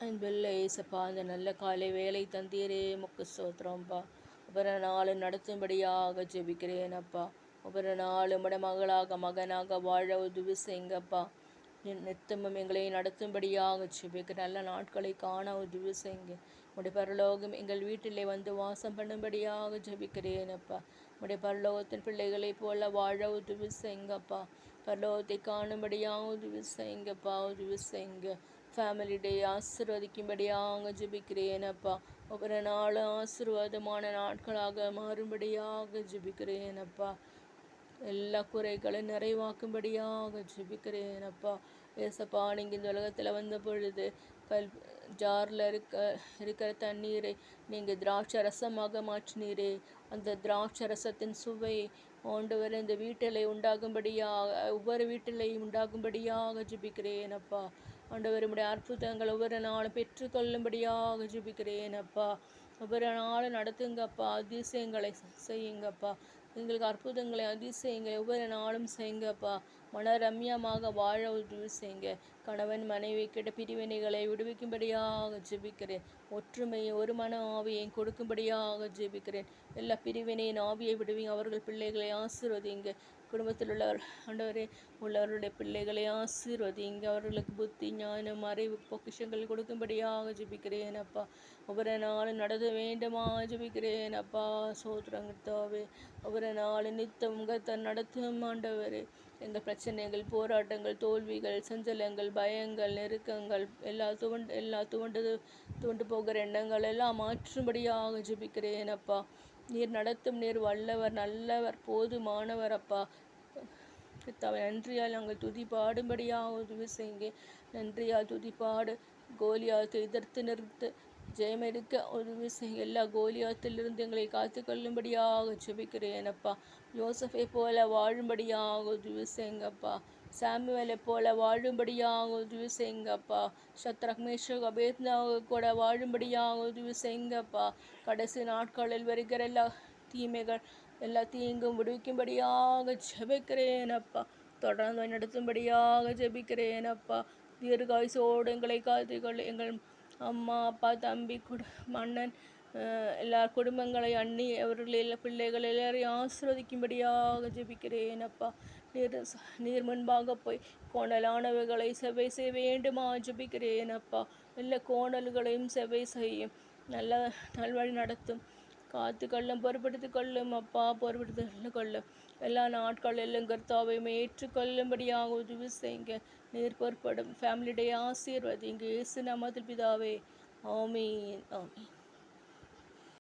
அன்பில்லை ஏசப்பா, அந்த நல்ல காலை வேலை தந்தீரே முக்கு ஸ்தோத்திரம்ப்பா. ஒவ்வொரு நாளும் நடத்தும்படியாக ஜெபிக்கிறேன் அப்பா. ஒவ்வொரு நாளும் உம்முடைய மகளாக மகனாக வாழ உதவி செய்யுங்கப்பா. நித்தமும் எங்களை நடத்தும்படியாக ஜெபிக்கிற நல்ல நாட்களை காண உதவி செய்யுங்க. உடைய பரலோகம் எங்கள் வீட்டிலே வந்து வாசம் பண்ணும்படியாக ஜெபிக்கிறேன் அப்பா. உடைய பரலோகத்தின் பிள்ளைகளைப் போல வாழ உதவி செய்யுங்கப்பா. பரலோகத்தை காணும்படியாக உதவி செய்யுங்கப்பா, உதவி செய்யுங்க. ஃபேமிலி டே ஆசீர்வதிக்கும்படியாக ஜெபிக்கிறேன் அப்பா. ஒவ்வொரு நாளும் ஆசீர்வாதமான நாட்களாக மாறும்படியாக ஜெபிக்கிறேன் அப்பா. எல்லா குறைகளும் நிறைவாக்கும்படியாக ஜெபிக்கிறேன் அப்பா. ஏசப்பா, நீங்கள் இந்த உலகத்தில் வந்த பொழுது ஜாரில் இருக்கிற தண்ணீரை நீங்கள் திராட்சை ரசமாக மாற்றினீரே. அந்த திராட்சை ரசத்தின் சுவை ஆண்டவர் இந்த வீட்டில் உண்டாகும்படியாக, ஒவ்வொரு வீட்டிலையும் உண்டாகும்படியாக ஜெபிக்கிறேன் அப்பா. ஆண்டவர் உம்முடைய அற்புதங்கள் ஒவ்வொரு நாளும் பெற்றுக்கொள்ளும்படியாக ஜெபிக்கிறேன் அப்பா. ஒவ்வொரு நாளும் நடத்துங்கப்பா, அதிசயங்களை செய்யுங்கப்பா. எங்களுக்கு அற்புதங்களை அதிசயங்களை ஒவ்வொரு நாளும் செய்யுங்கப்பா. மனரம்யமாக வாழ உதவி செய்யுங்க. கணவன் மனைவி கிட்ட பிரிவினைகளை விடுவிக்கும்படியாக ஜெபிக்கிறேன். ஒற்றுமையை ஒரு மன ஆவியை கொடுக்கும்படியாக ஜெபிக்கிறேன். எல்லா பிரிவினையின் ஆவியை விடுவீங்க. அவர்கள் பிள்ளைகளை ஆசீர்வதிங்க. குடும்பத்தில் உள்ளவருடைய பிள்ளைகளை ஆசீர்வதிங்க. அவர்களுக்கு புத்தி ஞானம் அறிவு பொக்கிஷங்கள் கொடுக்கும்படியாக ஜெபிக்கிறேன் அப்பா. ஒவ்வொரு நாளும் நடத்த வேண்டுமா ஜெபிக்கிறேன் அப்பா. சோத்திரங்கத்தாவே, ஒவ்வொரு நாளும் நித்தம் உங்கள்தான் நடத்தும் ஆண்டவரே. எங்கள் பிரச்சனைகள், போராட்டங்கள், தோல்விகள், சஞ்சலங்கள், பயங்கள், நெருக்கங்கள் எல்லா துவண்டு போகிற எண்ணங்கள் எல்லாம் மாற்றும்படியாக ஜெபிக்கிறேன் அப்பா. நீர் நடத்தும், நீர் வல்லவர், நல்லவர், போதுமானவர் அப்பா. நன்றியால் நாங்கள் துதி பாடும்படியாக உதவி செய்யுங்க. நன்றியால் துதிப்பாடு. கோலியாத்தை எதிர்த்து நிறுத்து ஜெயமெடுக்க உதவி செய்ய. எல்லா கோலியாத்திலிருந்து எங்களை காத்து கொள்ளும்படியாக ஜெபிக்கிறேன் அப்பா. யோசஃபை போல வாழும்படியாக உதவி செய்யுங்கப்பா. சாமுவேலை போல வாழும்படியாக உதவி செய்யுங்கப்பா. சத்ரக் மேஷக் அபேத்னாக கூட வாழும்படியாக உதவி செய்யுங்கப்பா. கடைசி நாட்களில் வருகிற எல்லா தீங்கும் விடுவிக்கும்படியாக ஜெபிக்கிறேன் அப்பா. தொடர்ந்து நடத்தும்படியாக ஜெபிக்கிறேன் அப்பா. தீர்காயுசோடு எங்களை காத்துக்கொள்ள. எங்கள் அம்மா அப்பா தம்பி மன்னன் எல்லா குடும்பங்களை அண்ணி அவர்கள் எல்லா பிள்ளைகள் எல்லாரையும் ஆசீர்வதிக்கும்படியாக ஜெபிக்கிறேன் அப்பா. நீர் முன்பாக போய் கோணலானவைகளை செவ்வை செய்ய வேண்டுமா ஜெபிக்கிறேன் அப்பா. எல்லா கோணல்களையும் செவ்வை செய்யும். நல்வழி நடத்தும். காத்து கொள்ளும், பொறுப்படுத்தி கொள்ளும் அப்பா. பொறுப்படுத்தி கொள்ளும். எல்லா நாட்களிலும் கர்த்தாவை ஏற்றுக்கொள்ளும்படியாக உதவி செய்யுங்க. நீர் பொறுப்படும். ஃபேமிலி டே ஆசீர்வதிங்க. இயேசு நாமத்தில் பிதாவே, ஆமீன், ஆமீன்.